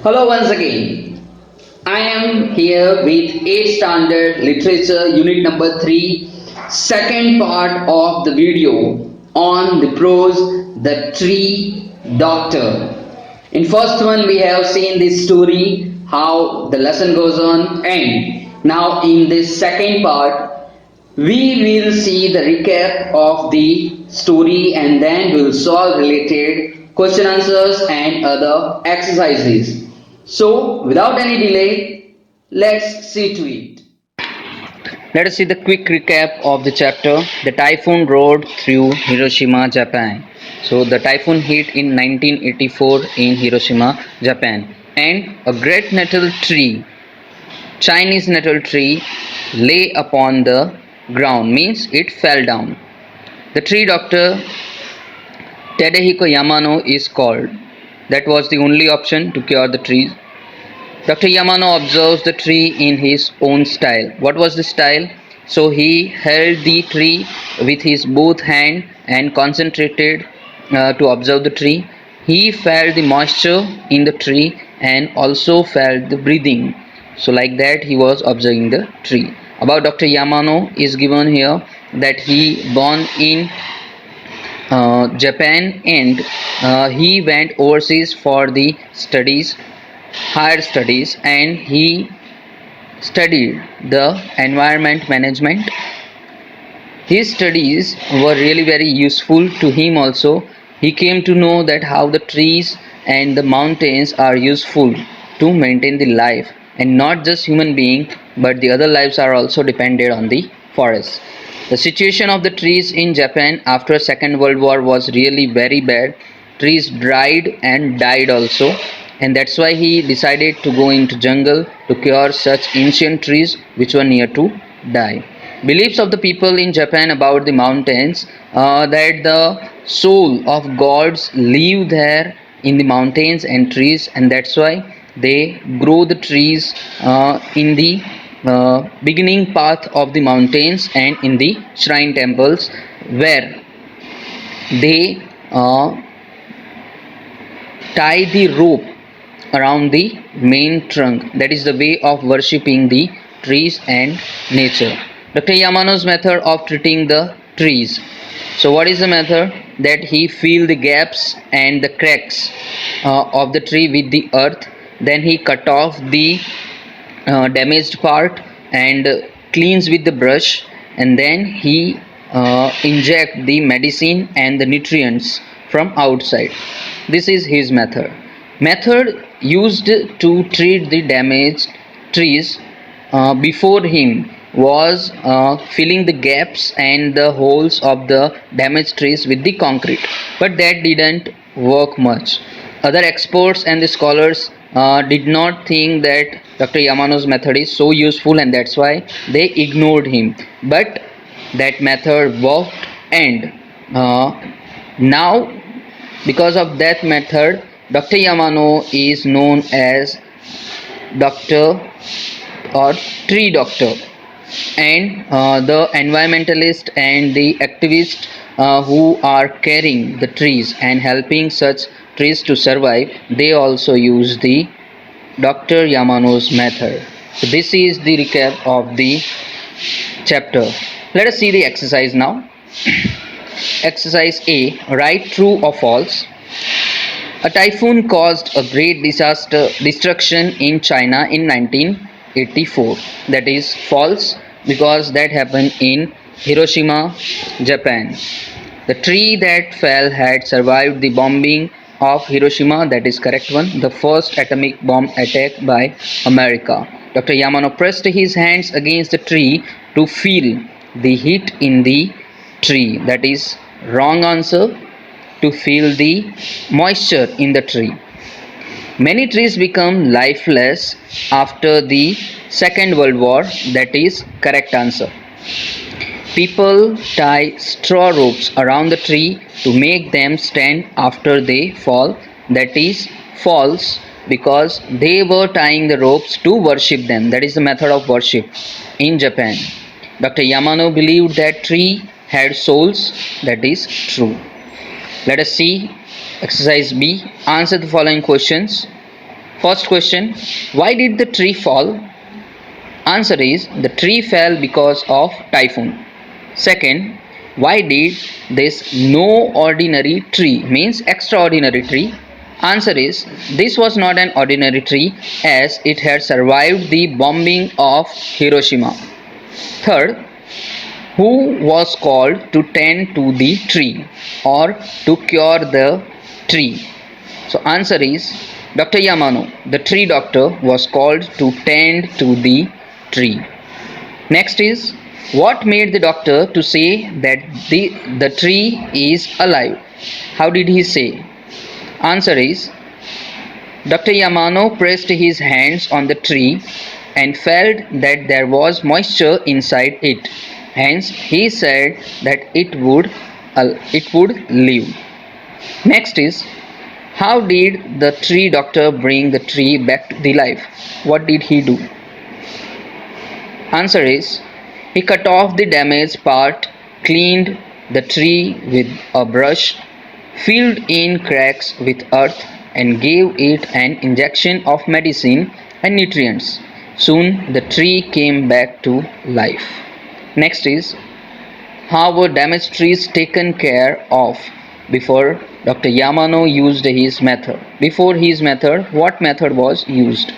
Hello once again. I am here with 8th standard literature unit number 3, second part of the video on the prose The Tree Doctor. In first one we have seen this story how the lesson goes on, and now in this second part we will see the recap of the story, and then we will solve related question answers and other exercises. So, without any delay, let's see to it. Let us see the quick recap of the chapter. The typhoon roared through Hiroshima, Japan. So, the typhoon hit in 1984 in Hiroshima, Japan, and a great nettle tree, Chinese nettle tree, lay upon the ground, means it fell down. The tree doctor Tadehiko Yamano is called. That was the only option to cure the trees. Dr. Yamano observes the tree in his own style. What was the style? So he held the tree with his both hand and concentrated to observe the tree. He felt the moisture in the tree and also felt the breathing. So like that he was observing the tree. About Dr. Yamano is given here that he born in Japan, and he went overseas for the studies, higher studies, and he studied the environment management. His studies were really very useful to him also. He came to know that how the trees and the mountains are useful to maintain the life, and not just human being but the other lives are also dependent on the forest. The situation of the trees in Japan after Second World War was really very bad. Trees dried and died also, and that's why he decided to go into jungle to cure such ancient trees which were near to die. Beliefs of the people in Japan about the mountains, that the soul of gods live there in the mountains and trees, and that's why they grow the trees in the beginning path of the mountains and in the shrine temples, where they tie the rope around the main trunk. That is the way of worshipping the trees and nature. Dr. Yamano's method of treating the trees. So what is the method? That he fill the gaps and the cracks of the tree with the earth. Then he cut off the damaged part and cleans with the brush, and then he inject the medicine and the nutrients from outside. This is his method used to treat the damaged trees. Before him was filling the gaps and the holes of the damaged trees with the concrete, but that didn't work much. Other experts and the scholars did not think that Dr. Yamano's method is so useful, and that's why they ignored him. But that method worked, and now because of that method, Dr. Yamano is known as Doctor or Tree Doctor, and the environmentalist and the activists who are caring the trees and helping such trees to survive, they also use the Dr. Yamano's method. So this is the recap of the chapter. Let us see the exercise now. Exercise A. Write true or false. A typhoon caused a great destruction in China in 1984. That is false, because that happened in Hiroshima, Japan. The tree that fell had survived the bombing of Hiroshima. That is correct one. The first atomic bomb attack by America. Dr. Yamano pressed his hands against the tree to feel the heat in the tree. That is wrong answer. To feel the moisture in the tree. Many trees become lifeless after the Second World War. That is correct answer. People tie straw ropes around the tree to make them stand after they fall. That is false, because they were tying the ropes to worship them. That is the method of worship in Japan. Dr. Yamano believed that tree had souls. That is true. Let us see exercise B. Answer the following questions. First question, why did the tree fall? Answer is the tree fell because of typhoon. Second, why did this no ordinary tree means extraordinary tree? Answer is this was not an ordinary tree as it had survived the bombing of Hiroshima. Third, who was called to tend to the tree or to cure the tree? So answer is Dr. Yamano, the tree doctor, was called to tend to the tree. Next is what made the doctor to say that the tree is alive? How did he say? Answer is Dr. Yamano pressed his hands on the tree and felt that there was moisture inside it. Hence, he said that it would live. Next is how did the tree doctor bring the tree back to the life? What did he do? Answer is he cut off the damaged part, cleaned the tree with a brush, filled in cracks with earth, and gave it an injection of medicine and nutrients. Soon the tree came back to life. Next is how were damaged trees taken care of before Dr. Yamano used his method? Before his method, what method was used?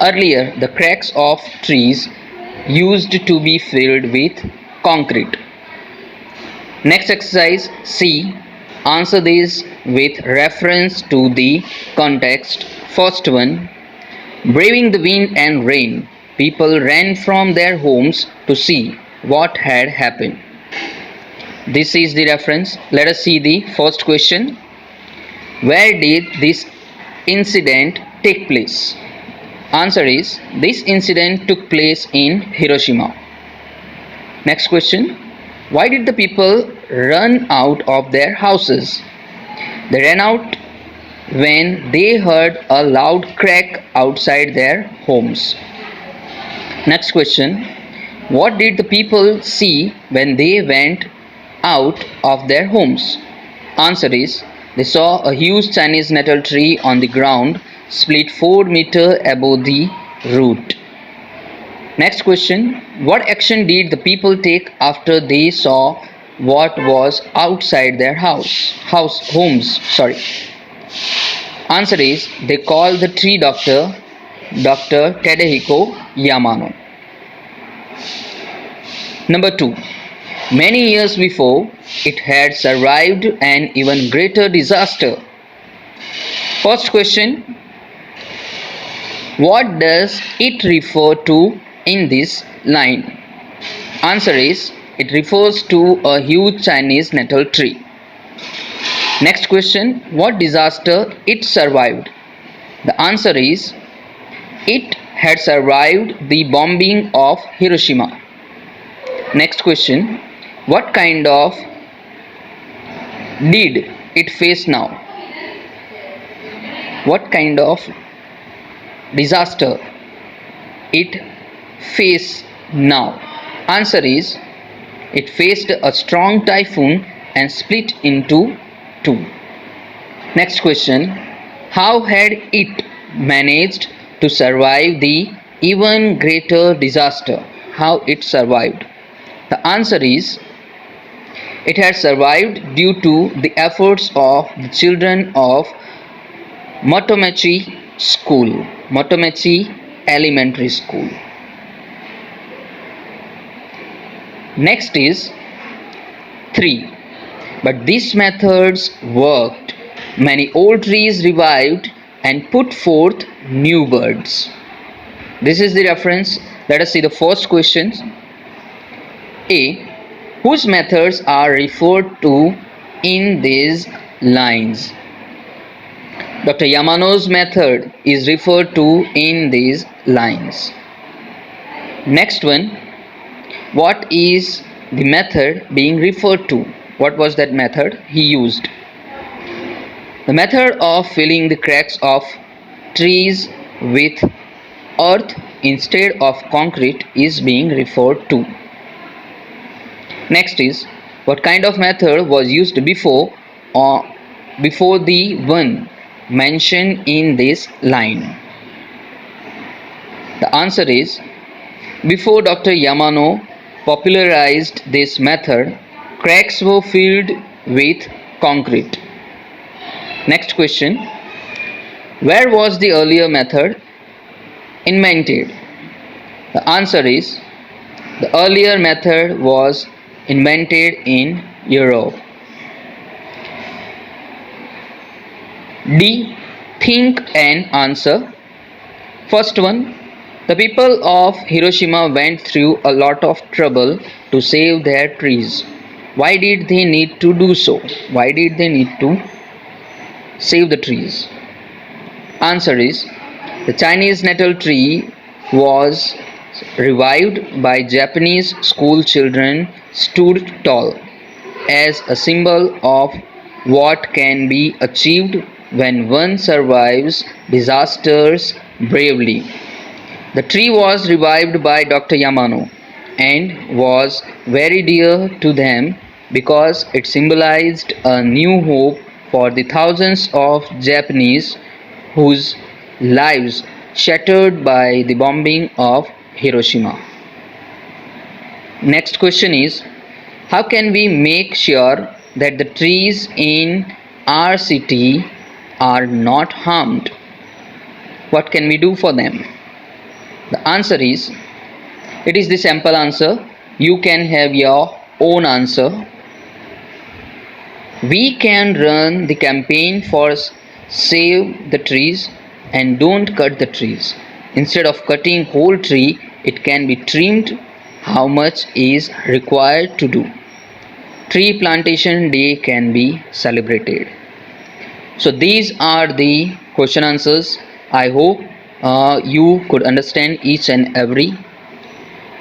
Earlier, the cracks of trees used to be filled with concrete. Next exercise C. Answer this with reference to the context. First one, braving the wind and rain, people ran from their homes to see what had happened. This is the reference. Let us see the first question. Where did this incident take place? Answer is this incident took place in Hiroshima. Next question. Why did the people run out of their houses? They ran out when they heard a loud crack outside their homes. Next question. What did the people see when they went out of their homes? Answer is they saw a huge Chinese nettle tree on the ground, split 4 meters above the root. Next question. What action did the people take after they saw what was outside their homes? Answer is they called the tree doctor, Dr. Tadehiko Yamano. Number 2. Many years before, it had survived an even greater disaster. First question. What does it refer to in this line? Answer is it refers to a huge Chinese nettle tree. Next question, what disaster it survived? The answer is it had survived the bombing of Hiroshima. Next question, what kind of did it face now? What kind of disaster it face now? Answer is it faced a strong typhoon and split into two. Next question, how had it managed to survive the even greater disaster? How it survived? The answer is it had survived due to the efforts of the children of Motomechi Elementary School. Next is 3. But these methods worked. Many old trees revived and put forth new buds. This is the reference. Let us see the first question. A. Whose methods are referred to in these lines? Dr. Yamano's method is referred to in these lines. Next one, what is the method being referred to? What was that method he used? The method of filling the cracks of trees with earth instead of concrete is being referred to. Next is, what kind of method was used before the one mentioned in this line? The answer is, before Dr. Yamano popularized this method, cracks were filled with concrete. Next question, where was the earlier method invented? The answer is, the earlier method was invented in Europe. D. Think and answer. First one, the people of Hiroshima went through a lot of trouble to save their trees. Why did they need to do so? Why did they need to save the trees? Answer is, the Chinese nettle tree was revived by Japanese school children stood tall as a symbol of what can be achieved when one survives disasters bravely. The tree was revived by Dr. Yamano and was very dear to them because it symbolized a new hope for the thousands of Japanese whose lives shattered by the bombing of Hiroshima. Next question is, how can we make sure that the trees in our city are not harmed? What can we do for them? The answer is, it is the simple answer. You can have your own answer. We can run the campaign for save the trees and don't cut the trees. Instead of cutting whole tree, it can be trimmed. How much is required to do? Tree plantation day can be celebrated. So these are the question answers. I hope you could understand each and every.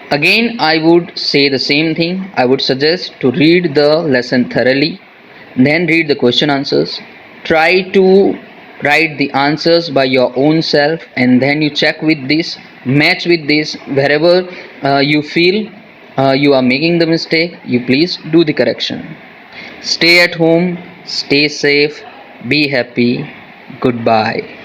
Again, I would say the same thing. I would suggest to read the lesson thoroughly, then read the question answers. Try to write the answers by your own self, and then you check with this, match with this. Wherever you feel you are making the mistake, you please do the correction. Stay at home, stay safe, be happy. Goodbye.